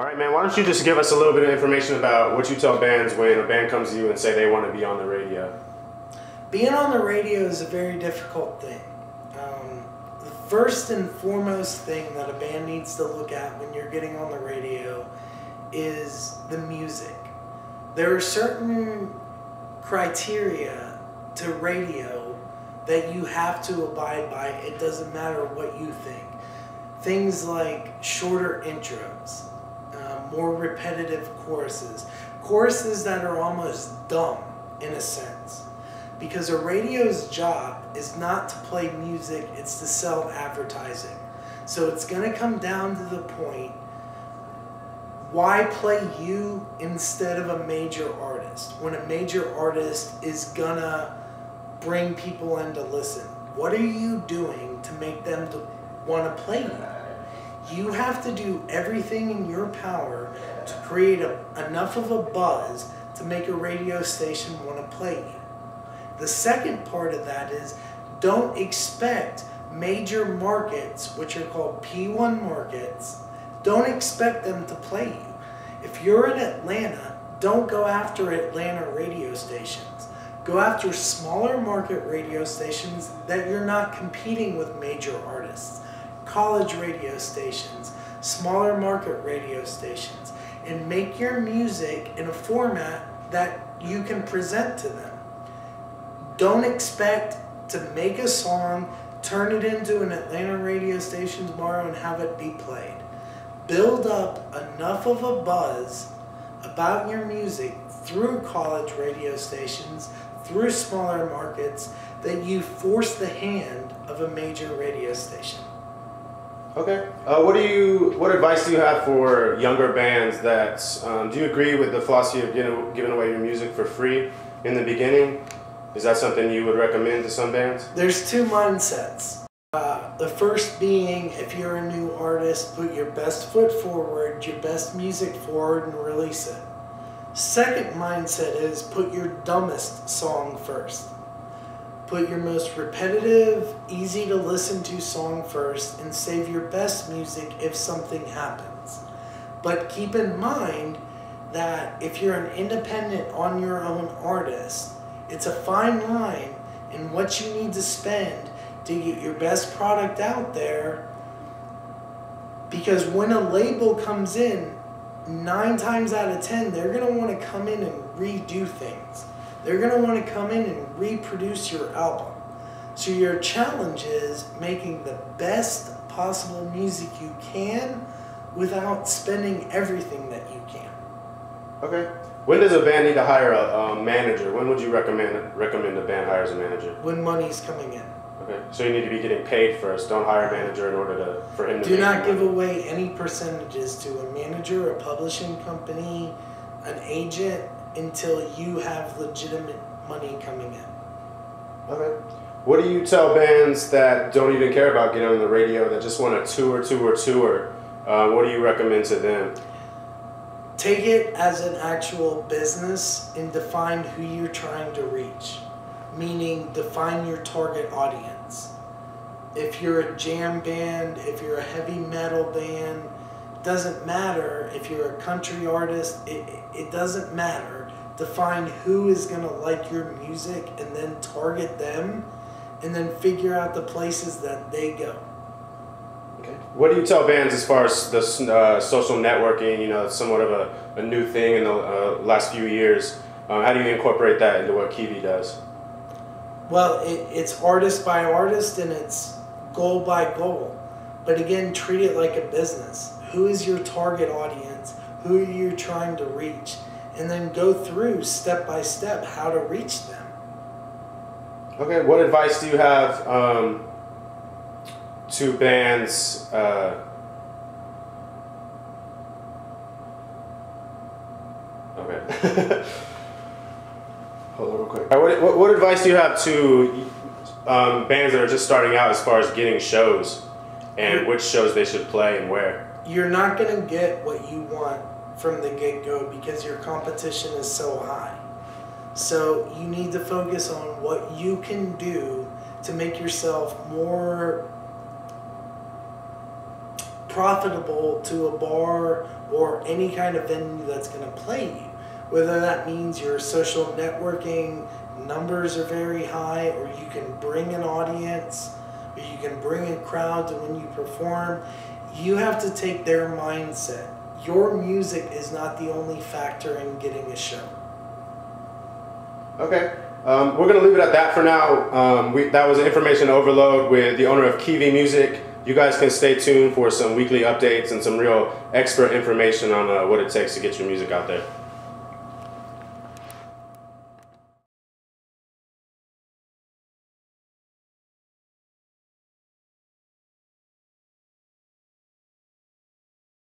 All right, man, why don't you just give us a little bit of information about what you tell bands when a band comes to you and say they want to be on the radio? Being on the radio is a very difficult thing. The first and foremost thing that a band needs to look at when you're getting on the radio is the music. There are certain criteria to radio that you have to abide by. It doesn't matter what you think. Things like shorter intros, more repetitive choruses that are almost dumb in a sense. Because a radio's job is not to play music, it's to sell advertising. So it's going to come down to the point, why play you instead of a major artist? When a major artist is going to bring people in to listen. What are you doing to make them want to play you? You have to do everything in your power to create enough of a buzz to make a radio station want to play you. The second part of that is, don't expect major markets, which are called P1 markets, don't expect them to play you. If you're in Atlanta, don't go after Atlanta radio stations. Go after smaller market radio stations that you're not competing with major artists. College radio stations, smaller market radio stations, and make your music in a format that you can present to them. Don't expect to make a song, turn it into an Atlanta radio station tomorrow and have it be played. Build up enough of a buzz about your music through college radio stations, through smaller markets, that you force the hand of a major radio station. Okay. What advice do you have for younger bands that, do you agree with the philosophy of giving away your music for free in the beginning? Is that something you would recommend to some bands? There's two mindsets. The first being, if you're a new artist, put your best foot forward, your best music forward, and release it. Second mindset is, put your dumbest song first. Put your most repetitive, easy to listen to song first, and save your best music if something happens. But keep in mind that if you're an independent, on your own artist, it's a fine line in what you need to spend to get your best product out there, because when a label comes in, 9 times out of 10, they're going to want to come in and redo things. They're going to want to come in and reproduce your album. So your challenge is making the best possible music you can without spending everything that you can. Okay. When does a band need to hire a manager? When would you recommend a band hires a manager? When money's coming in. Okay. So you need to be getting paid first. Don't hire a manager in order for him to do not give away any percentages to a manager, a publishing company, an agent, until you have legitimate money coming in. Okay. What do you tell bands that don't even care about getting on the radio, that just want to tour? What do you recommend to them? Take it as an actual business and define who you're trying to reach. Meaning, define your target audience. If you're a jam band, if you're a heavy metal band, doesn't matter. If you're a country artist, it doesn't matter. Define who is going to like your music and then target them, and then figure out the places that they go. Okay. What do you tell bands as far as the social networking? You know, it's somewhat of a new thing in the last few years. How do you incorporate that into what Kiwi does? Well, it's artist by artist and it's goal by goal. But again, treat it like a business. Who is your target audience? Who are you trying to reach? And then go through step by step how to reach them. Okay, what advice do you have to bands? Okay. Hold on real quick. What advice do you have to bands that are just starting out as far as getting shows, and which shows they should play and where? You're not going to get what you want from the get-go because your competition is so high. So you need to focus on what you can do to make yourself more profitable to a bar or any kind of venue that's going to play you. Whether that means your social networking numbers are very high, or you can bring an audience, or you can bring a crowd to when you perform, you have to take their mindset. Your music is not the only factor in getting a show. Okay. We're going to leave it at that for now. That was an information overload with the owner of Kiwi Music. You guys can stay tuned for some weekly updates and some real expert information on what it takes to get your music out there.